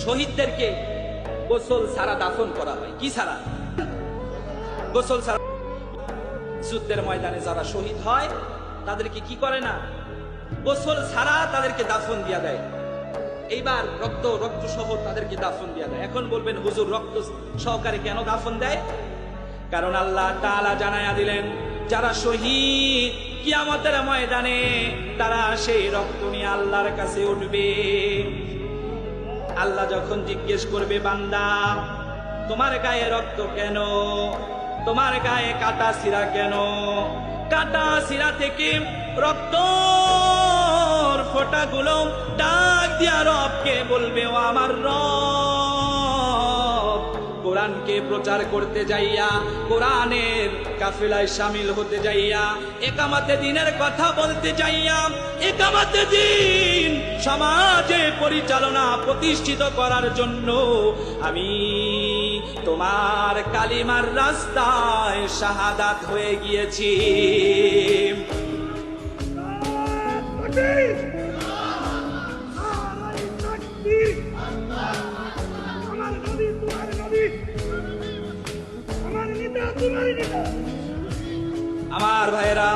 শহীদদেরকে গোসল ছাড়া দাফন করা হয়। কি ছাড়া? গোসল ছাড়া। যুদ্ধের ময়দানে যারা শহীদ হয় তাদেরকে কি করে না, গোসল ছাড়া তাদেরকে দাফন দিয়া দেয়। এইবার রক্ত সহ তাদেরকে দাফন দিয়া দেয়। এখন বলবেন হুজুর রক্ত সহকারে কেন দাফন দেয়? কারণ আল্লাহ তাআলা জানায়া দিলেন, যারা শহীদ কিয়ামতের ময়দানে তারা সেই রক্ত নিয়ে আল্লাহর কাছে উঠবে। আল্লাহ যখন জিজ্ঞেস করবে, বান্দা তোমার গায়ে রক্ত কেন, তোমার গায়ে কাটা ছিঁড়া কেন? কাটা ছিঁড়া থেকে রক্তর ফোঁটাগুলো ডাক দিয়া রবকে বলবে, ও আমার রব, কোরআনকে প্রচার করতে যাইয়া, কোরআনের কাফেলায় শামিল হতে যাইয়া, একামতে দিনের কথা বলতে যাইয়া, একামতে দিন সমাজে পরিচালনা প্রতিষ্ঠিত করার জন্য আমি তোমার কালিমার রাস্তায় শাহাদাত হয়ে গিয়েছি। আমার ভাইয়েরা,